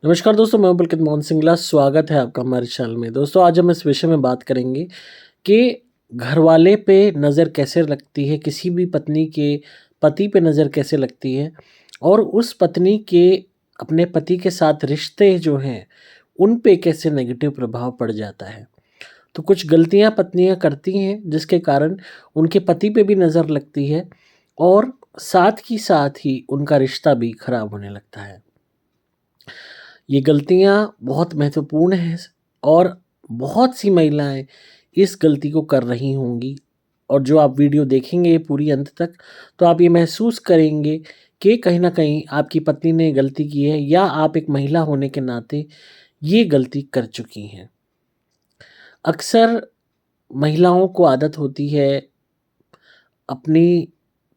नमस्कार दोस्तों, मैं पुलकित मोहन सिंगला। स्वागत है आपका हमारे चैनल में। दोस्तों, आज हम इस विषय में बात करेंगे कि घरवाले पे नज़र कैसे लगती है, किसी भी पत्नी के पति पे नज़र कैसे लगती है और उस पत्नी के अपने पति के साथ रिश्ते जो हैं, उन पे कैसे नेगेटिव प्रभाव पड़ जाता है। तो कुछ गलतियाँ पत्नियाँ करती हैं जिसके कारण उनके पति पे भी नज़र लगती है और साथ ही उनका रिश्ता भी खराब होने लगता है। ये गलतियाँ बहुत महत्वपूर्ण हैं और बहुत सी महिलाएं इस गलती को कर रही होंगी और जो आप वीडियो देखेंगे पूरी अंत तक तो आप ये महसूस करेंगे कि कहीं ना कहीं आपकी पत्नी ने गलती की है या आप एक महिला होने के नाते ये गलती कर चुकी हैं। अक्सर महिलाओं को आदत होती है अपनी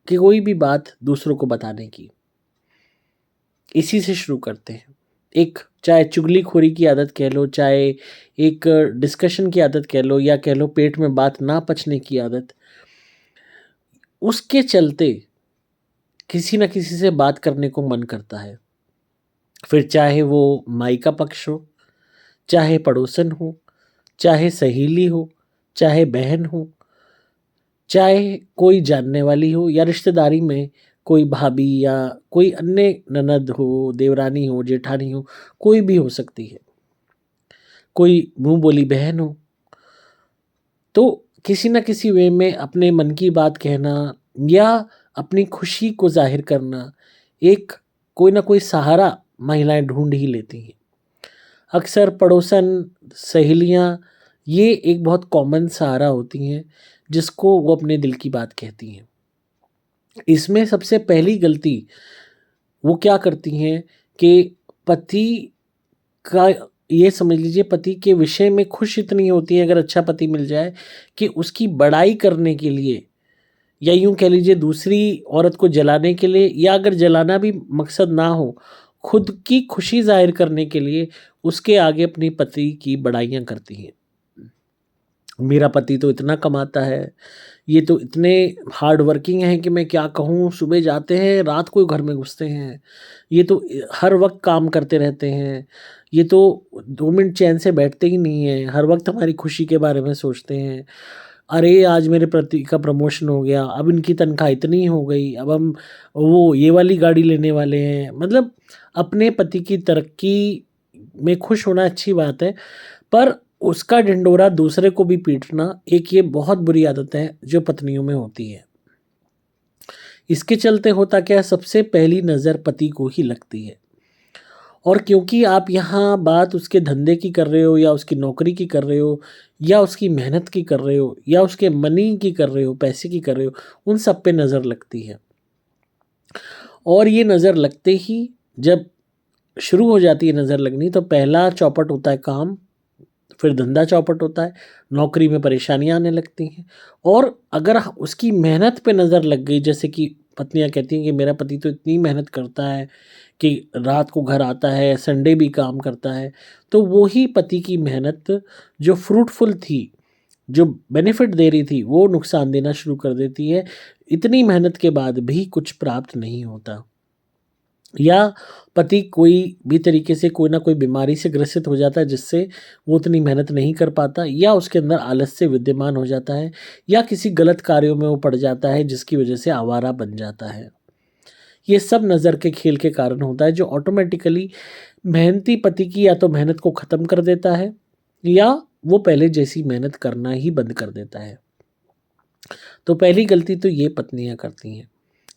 कि कोई भी बात दूसरों को बताने की। इसी से शुरू करते हैं। एक चाहे चुगलीखोरी की आदत कह लो, चाहे एक डिस्कशन की आदत कह लो या कह लो पेट में बात ना पचने की आदत। उसके चलते किसी न किसी से बात करने को मन करता है। फिर चाहे वो माई का पक्ष हो, चाहे पड़ोसन हो, चाहे सहेली हो, चाहे बहन हो, चाहे कोई जानने वाली हो या रिश्तेदारी में कोई भाभी या कोई अन्य ननद हो, देवरानी हो, जेठानी हो, कोई भी हो सकती है। कोई मुँह बोली बहन हो, तो किसी न किसी वे में अपने मन की बात कहना या अपनी खुशी को ज़ाहिर करना, एक कोई ना कोई सहारा महिलाएँ ढूँढ ही लेती हैं। अक्सर पड़ोसन, सहेलियाँ ये एक बहुत कॉमन सहारा होती हैं, जिसको वो अपने दिल की बात कहती हैं। इसमें सबसे पहली गलती वो क्या करती हैं कि पति का ये समझ लीजिए पति के विषय में खुश इतनी होती है अगर अच्छा पति मिल जाए कि उसकी बड़ाई करने के लिए या यूँ कह लीजिए दूसरी औरत को जलाने के लिए या अगर जलाना भी मकसद ना हो, खुद की खुशी ज़ाहिर करने के लिए उसके आगे अपनी पति की बड़ाइयाँ करती हैं। मेरा पति तो इतना कमाता है, ये तो इतने हार्ड वर्किंग हैं कि मैं क्या कहूँ, सुबह जाते हैं, रात को घर में घुसते हैं। ये तो हर वक़्त काम करते रहते हैं। ये तो 2 मिनट चैन से बैठते ही नहीं हैं, हर वक़्त हमारी खुशी के बारे में सोचते हैं। अरे! आज मेरे पति का प्रमोशन हो गया, अब इनकी तनख्वाह इतनी हो गई, अब हम वो ये वाली गाड़ी लेने वाले हैं। मतलब अपने पति की तरक्की में खुश होना अच्छी बात है, पर उसका ढिंढोरा दूसरे को भी पीटना एक ये बहुत बुरी आदत है जो पत्नियों में होती है। इसके चलते होता क्या है, सबसे पहली नज़र पति को ही लगती है और क्योंकि आप यहाँ बात उसके धंधे की कर रहे हो या उसकी नौकरी की कर रहे हो या उसकी मेहनत की कर रहे हो या उसके मनी की कर रहे हो, पैसे की कर रहे हो, उन सब पे नज़र लगती है। और ये नज़र लगते ही जब शुरू हो जाती है नज़र लगनी तो पहला चौपट होता है काम, फिर धंधा चौपट होता है, नौकरी में परेशानियाँ आने लगती हैं और अगर उसकी मेहनत पे नज़र लग गई, जैसे कि पत्नियाँ कहती हैं कि मेरा पति तो इतनी मेहनत करता है कि रात को घर आता है, संडे भी काम करता है, तो वो ही पति की मेहनत जो फ्रूटफुल थी, जो बेनिफिट दे रही थी, वो नुकसान देना शुरू कर देती है। इतनी मेहनत के बाद भी कुछ प्राप्त नहीं होता। या पति कोई भी तरीके से कोई ना कोई बीमारी से ग्रसित हो जाता है जिससे वो उतनी मेहनत नहीं कर पाता या उसके अंदर आलस्य विद्यमान हो जाता है या किसी गलत कार्यों में वो पड़ जाता है जिसकी वजह से आवारा बन जाता है। ये सब नज़र के खेल के कारण होता है जो ऑटोमेटिकली मेहनती पति की या तो मेहनत को ख़त्म कर देता है या वो पहले जैसी मेहनत करना ही बंद कर देता है। तो पहली गलती तो ये पत्नियाँ करती हैं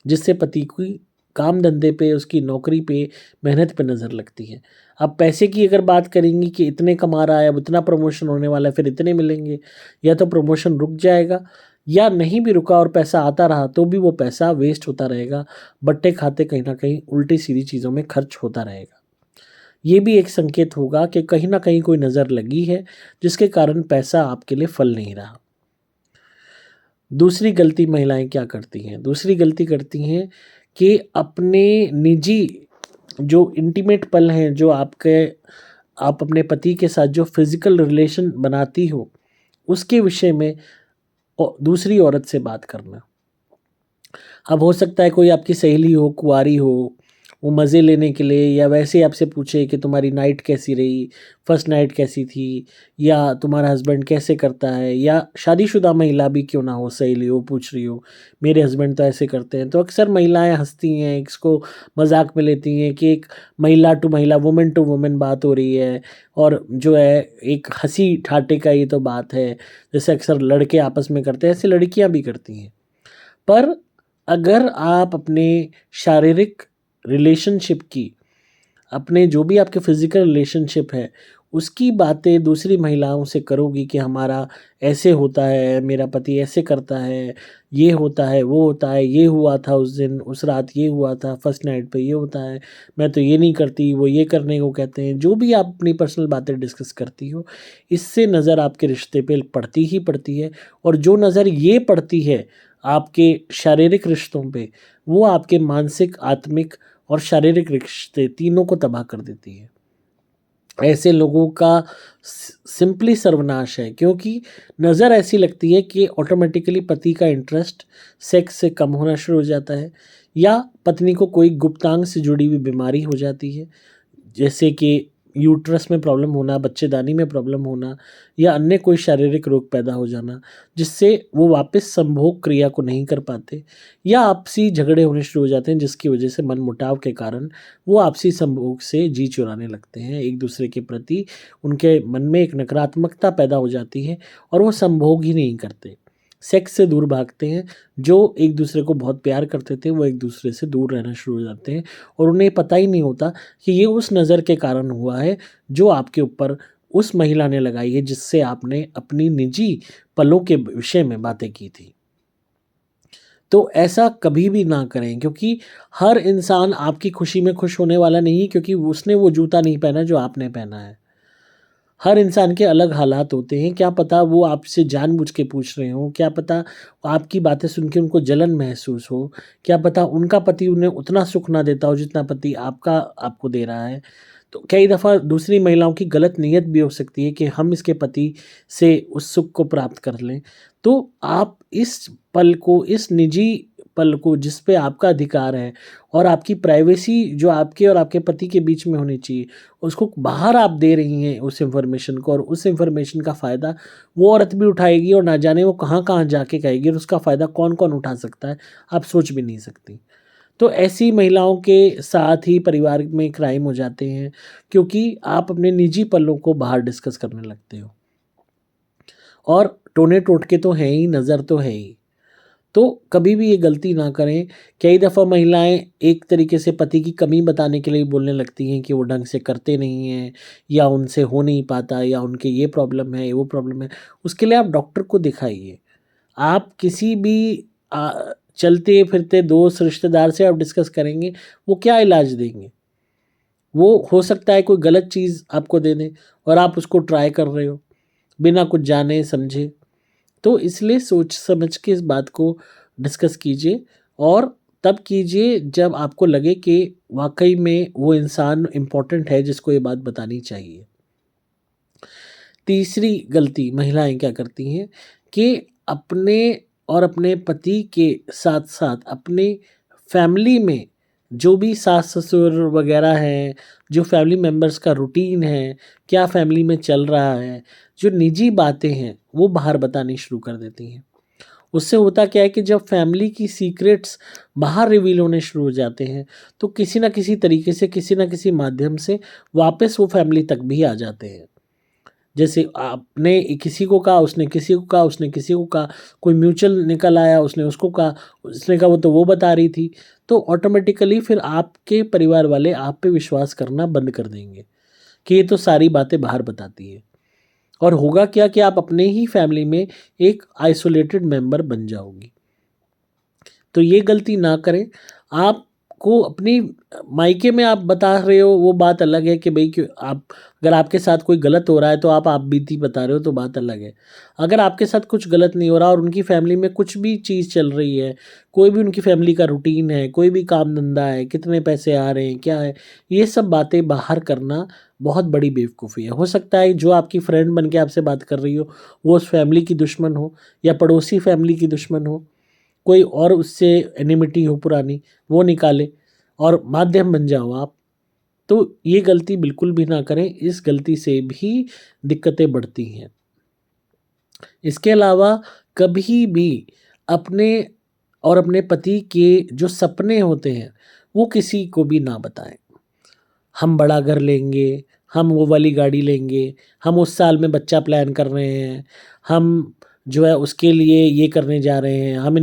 जिससे पति की काम धंधे पे, उसकी नौकरी पे, मेहनत पे नज़र लगती है। अब पैसे की अगर बात करेंगी कि इतने कमा रहा है, अब इतना प्रमोशन होने वाला है, फिर इतने मिलेंगे, या तो प्रमोशन रुक जाएगा या नहीं भी रुका और पैसा आता रहा तो भी वो पैसा वेस्ट होता रहेगा, बट्टे खाते कहीं न कहीं उल्टी-सीधी चीज़ों में खर्च होता रहेगा। ये भी एक संकेत होगा कि कहीं न कहीं कोई नज़र लगी है, जिसके कारण पैसा आपके लिए फल नहीं रहा। दूसरी गलती महिलाएँ क्या करती हैं? दूसरी गलती करती हैं कि अपने निजी जो इंटीमेट पल हैं, जो आप अपने पति के साथ जो फ़िज़िकल रिलेशन बनाती हो, उसके विषय में दूसरी औरत से बात करना। अब हो सकता है कोई आपकी सहेली हो, कुँवारी हो, वो मज़े लेने के लिए या वैसे ही आपसे पूछे कि तुम्हारी नाइट कैसी रही, फर्स्ट नाइट कैसी थी, या तुम्हारा हस्बैंड कैसे करता है, या शादीशुदा महिला भी क्यों ना हो, सहेली वो पूछ रही हो मेरे हस्बैंड तो ऐसे करते हैं, तो अक्सर महिलाएं हंसती हैं, इसको मजाक में लेती हैं कि एक महिला टू महिला, वुमेन टू वुमेन बात हो रही है, और जो है एक हंसी ठाटे का ये तो बात है, जैसे अक्सर लड़के आपस में करते हैं ऐसे लड़कियां भी करती हैं। पर अगर आप अपने शारीरिक रिलेशनशिप की, अपने जो भी आपके फिजिकल रिलेशनशिप है उसकी बातें दूसरी महिलाओं से करोगी कि हमारा ऐसे होता है, मेरा पति ऐसे करता है, ये होता है, वो होता है, ये हुआ था उस दिन, उस रात ये हुआ था, फर्स्ट नाइट पे ये होता है, मैं तो ये नहीं करती, वो ये करने को कहते हैं, जो भी आप अपनी पर्सनल बातें डिस्कस करती हो, इससे नज़र आपके रिश्ते पे पड़ती ही पड़ती है। और जो नज़र ये पड़ती है आपके शारीरिक रिश्तों पे, वो आपके मानसिक, आत्मिक और शारीरिक रिश्ते तीनों को तबाह कर देती है। ऐसे लोगों का सिंपली सर्वनाश है, क्योंकि नज़र ऐसी लगती है कि ऑटोमेटिकली पति का इंटरेस्ट सेक्स से कम होना शुरू हो जाता है, या पत्नी को कोई गुप्तांग से जुड़ी हुई बीमारी हो जाती है, जैसे कि यूट्रस में प्रॉब्लम होना, बच्चेदानी में प्रॉब्लम होना, या अन्य कोई शारीरिक रोग पैदा हो जाना, जिससे वो वापस संभोग क्रिया को नहीं कर पाते, या आपसी झगड़े होने शुरू हो जाते हैं, जिसकी वजह से मनमुटाव के कारण वो आपसी संभोग से जी चुराने लगते हैं, एक दूसरे के प्रति उनके मन में एक नकारात्मकता पैदा हो जाती है और वो संभोग ही नहीं करते, सेक्स से दूर भागते हैं। जो एक दूसरे को बहुत प्यार करते थे वो एक दूसरे से दूर रहना शुरू हो जाते हैं, और उन्हें पता ही नहीं होता कि ये उस नज़र के कारण हुआ है जो आपके ऊपर उस महिला ने लगाई है, जिससे आपने अपनी निजी पलों के विषय में बातें की थी। तो ऐसा कभी भी ना करें, क्योंकि हर इंसान आपकी खुशी में खुश होने वाला नहीं है, क्योंकि उसने वो जूता नहीं पहना जो आपने पहना है। हर इंसान के अलग हालात होते हैं, क्या पता वो आपसे जानबूझ के पूछ रहे हों, क्या पता आपकी बातें सुन के उनको जलन महसूस हो, क्या पता उनका पति उन्हें उतना सुख ना देता हो जितना पति आपका आपको दे रहा है। तो कई दफ़ा दूसरी महिलाओं की गलत नीयत भी हो सकती है कि हम इसके पति से उस सुख को प्राप्त कर लें। तो आप इस पल को, इस निजी पल को जिस पे आपका अधिकार है, और आपकी प्राइवेसी जो आपके और आपके पति के बीच में होनी चाहिए, उसको बाहर आप दे रही हैं उस इन्फॉर्मेशन को, और उस इन्फॉर्मेशन का फ़ायदा वो औरत भी उठाएगी, और ना जाने वो कहाँ-कहाँ जाके कहेगी, और उसका फ़ायदा कौन-कौन उठा सकता है, आप सोच भी नहीं सकती। तो ऐसी महिलाओं के साथ ही परिवार में क्राइम हो जाते हैं, क्योंकि आप अपने निजी पलों को बाहर डिस्कस करने लगते हो, और टोने-टोटके तो हैं ही, नज़र तो है ही। तो कभी भी ये गलती ना करें। कई दफ़ा महिलाएं एक तरीके से पति की कमी बताने के लिए बोलने लगती हैं कि वो ढंग से करते नहीं हैं, या उनसे हो नहीं पाता, या उनके ये प्रॉब्लम है, वो प्रॉब्लम है। उसके लिए आप डॉक्टर को दिखाइए। आप किसी भी चलते फिरते दोस्त रिश्तेदार से आप डिस्कस करेंगे, वो क्या इलाज देंगे? वो हो सकता है कोई गलत चीज़ आपको दे दें, और आप उसको ट्राई कर रहे हो बिना कुछ जाने समझे। तो इसलिए सोच समझ के इस बात को डिस्कस कीजिए, और तब कीजिए जब आपको लगे कि वाक़ई में वो इंसान इम्पोर्टेंट है जिसको ये बात बतानी चाहिए। तीसरी गलती महिलाएँ क्या करती हैं कि अपने और अपने पति के साथ-साथ अपने फैमिली में जो भी सास-ससुर वग़ैरह हैं, जो फैमिली मेंबर्स का रूटीन है, क्या फैमिली में चल रहा है, जो निजी बातें हैं, वो बाहर बतानी शुरू कर देती हैं। उससे होता क्या है कि जब फैमिली की सीक्रेट्स बाहर रिवील होने शुरू हो जाते हैं, तो किसी न किसी तरीके से, किसी न किसी माध्यम से वापस वो फैमिली तक भी आ जाते हैं। जैसे आपने किसी को कहा, उसने किसी को कहा, उसने किसी को कहा, कोई म्यूचुअल निकल आया, उसने उसको कहा, उसने कहा वो तो वो बता रही थी। तो ऑटोमेटिकली फिर आपके परिवार वाले आप पे विश्वास करना बंद कर देंगे कि ये तो सारी बातें बाहर बताती है। और होगा क्या कि आप अपने ही फैमिली में एक आइसोलेटेड मेंबर बन जाओगी। तो ये गलती ना करें। आपको अपनी मायके में आप बता रहे हो, वो बात अलग है कि भाई क्यों आप, अगर आपके साथ कोई गलत हो रहा है तो आप बीती बता रहे हो तो बात अलग है। अगर आपके साथ कुछ गलत नहीं हो रहा और उनकी फैमिली में कुछ भी चीज़ चल रही है, कोई भी उनकी फैमिली का रूटीन है, कोई भी काम धंधा है, कितने पैसे आ रहे हैं, क्या है, ये सब बातें बाहर करना बहुत बड़ी बेवकूफ़ी है। हो सकता है जो आपकी फ्रेंड बन के आपसे बात कर रही हो, वो उस फैमिली की दुश्मन हो, या पड़ोसी फैमिली की दुश्मन हो, कोई और उससे एनिमिटी हो पुरानी, वो निकाले, और माध्यम बन जाओ आप, तो ये गलती बिल्कुल भी ना करें। इस गलती से भी दिक्कतें बढ़ती हैं। इसके अलावा कभी भी अपने और अपने पति के जो सपने होते हैं वो किसी को भी ना बताएं। हम बड़ा घर लेंगे, हम वो वाली गाड़ी लेंगे, हम उस साल में बच्चा प्लान कर रहे हैं, हम जो है उसके लिए ये करने जा रहे हैं, हम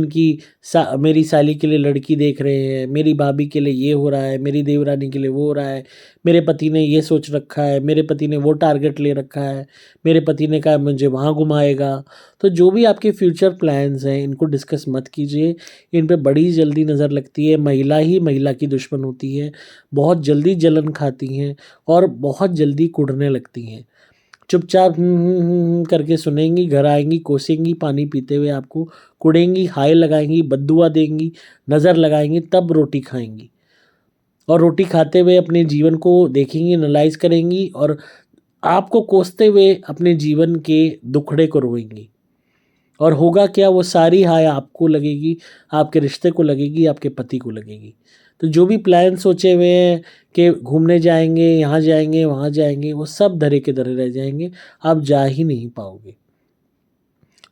मेरी साली के लिए लड़की देख रहे हैं, मेरी भाभी के लिए ये हो रहा है, मेरी देवरानी के लिए वो हो रहा है, मेरे पति ने ये सोच रखा है, मेरे पति ने वो टारगेट ले रखा है, मेरे पति ने कहा मुझे वहाँ घुमाएगा। तो जो भी आपके फ्यूचर प्लान्स हैं इनको डिस्कस मत कीजिए। इन पे बड़ी जल्दी नज़र लगती है। महिला ही महिला की दुश्मन होती है। बहुत जल्दी जलन खाती हैं और बहुत जल्दी कुढ़ने लगती हैं। चुपचाप करके सुनेंगी, घर आएंगी, कोसेंगी, पानी पीते हुए आपको कुढ़ेंगी, हाय लगाएंगी, बद्दुआ देंगी, नज़र लगाएंगी, तब रोटी खाएंगी। और रोटी खाते हुए अपने जीवन को देखेंगी, एनालाइज करेंगी और आपको कोसते हुए अपने जीवन के दुखड़े को रोएंगी। और होगा क्या, वो सारी हाय आपको लगेगी, आपके रिश्ते को लगेगी, आपके पति को लगेगी। तो जो भी प्लान सोचे हुए हैं कि घूमने जाएंगे, यहाँ जाएंगे, वहाँ जाएंगे, वो सब धरे के धरे रह जाएंगे। आप जा ही नहीं पाओगे।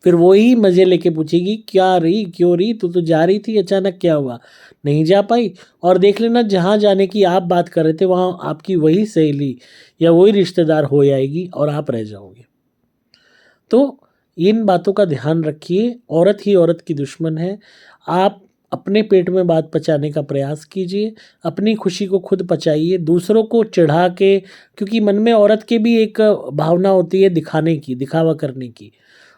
फिर वही मज़े लेके पूछेगी क्या रही, क्यों रही, तू तो जा रही थी, अचानक क्या हुआ, नहीं जा पाई। और देख लेना जहाँ जाने की आप बात कर रहे थे वहाँ आपकी वही सहेली या वही रिश्तेदार हो जाएगी और आप रह जाओगे। तो इन बातों का ध्यान रखिए। औरत ही औरत की दुश्मन है। आप अपने पेट में बात पचाने का प्रयास कीजिए, अपनी खुशी को खुद पचाइए, दूसरों को चिढ़ा के, क्योंकि मन में औरत के भी एक भावना होती है दिखाने की, दिखावा करने की,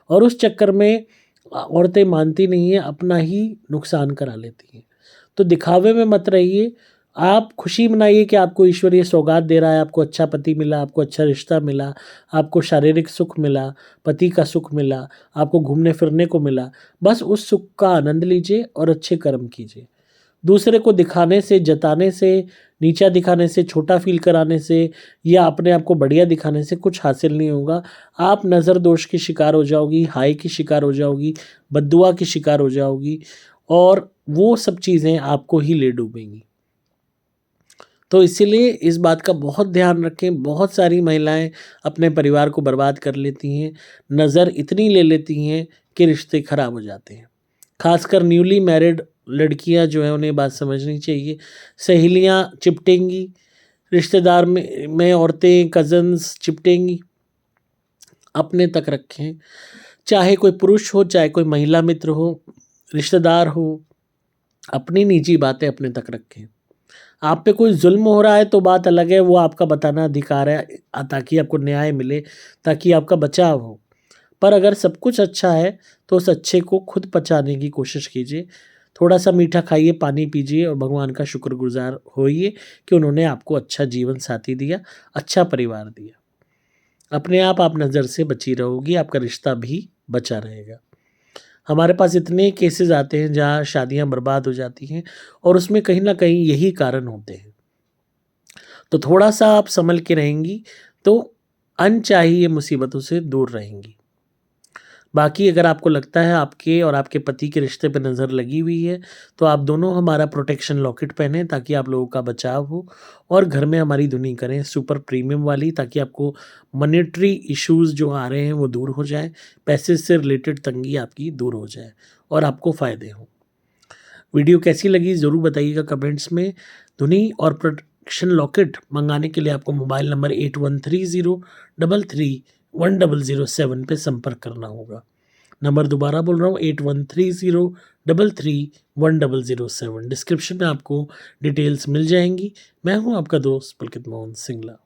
और उस चक्कर में औरतें मानती नहीं है, अपना ही नुकसान करा लेती हैं। तो दिखावे में मत रहिए। आप खुशी मनाइए कि आपको ईश्वर ये सौगात दे रहा है, आपको अच्छा पति मिला, आपको अच्छा रिश्ता मिला, आपको शारीरिक सुख मिला, पति का सुख मिला, आपको घूमने फिरने को मिला। बस उस सुख का आनंद लीजिए और अच्छे कर्म कीजिए। दूसरे को दिखाने से, जताने से, नीचा दिखाने से, छोटा फील कराने से या अपने आप को बढ़िया दिखाने से कुछ हासिल नहीं होगा। आप नज़र दोष की शिकार हो जाओगी, हाय की शिकार हो जाओगी, बद्दुआ की शिकार हो जाओगी और वो सब चीज़ें आपको ही ले डूबेंगी। तो इसीलिए इस बात का बहुत ध्यान रखें। बहुत सारी महिलाएं अपने परिवार को बर्बाद कर लेती हैं, नज़र इतनी ले लेती हैं कि रिश्ते खराब हो जाते हैं। खासकर न्यूली मैरिड लड़कियां जो हैं उन्हें बात समझनी चाहिए। सहेलियां चिपटेंगी, रिश्तेदार में औरतें, कज़न्स चिपटेंगी। अपने तक रखें, चाहे कोई पुरुष हो, चाहे कोई महिला मित्र हो, रिश्तेदार हो, अपनी निजी बातें अपने तक रखें। आप पे कोई जुल्म हो रहा है तो बात अलग है, वो आपका बताना अधिकार है ताकि आपको न्याय मिले, ताकि आपका बचाव हो। पर अगर सब कुछ अच्छा है तो उस अच्छे को खुद पचाने की कोशिश कीजिए। थोड़ा सा मीठा खाइए, पानी पीजिए और भगवान का शुक्रगुजार होइए कि उन्होंने आपको अच्छा जीवन साथी दिया, अच्छा परिवार दिया। अपने आप नज़र से बची रहोगी, आपका रिश्ता भी बचा रहेगा। हमारे पास इतने केसेस आते हैं जहाँ शादियाँ बर्बाद हो जाती हैं और उसमें कहीं ना कहीं यही कारण होते हैं। तो थोड़ा सा आप संभल के रहेंगी तो अनचाही मुसीबतों से दूर रहेंगी। बाकी अगर आपको लगता है आपके और आपके पति के रिश्ते पर नज़र लगी हुई है तो आप दोनों हमारा प्रोटेक्शन लॉकेट पहने ताकि आप लोगों का बचाव हो, और घर में हमारी धुनी करें सुपर प्रीमियम वाली, ताकि आपको मॉनेटरी इश्यूज़ जो आ रहे हैं वो दूर हो जाए, पैसे से रिलेटेड तंगी आपकी दूर हो जाए और आपको फ़ायदे हों। वीडियो कैसी लगी ज़रूर बताइएगा कमेंट्स में। धुनी और प्रोटेक्शन लॉकेट मंगाने के लिए आपको मोबाइल नंबर 8130331007 पे संपर्क करना होगा। नंबर दोबारा बोल रहा हूँ, 8130331007। डिस्क्रिप्शन में आपको डिटेल्स मिल जाएंगी। मैं हूँ आपका दोस्त पुलकित मोहन सिंगला।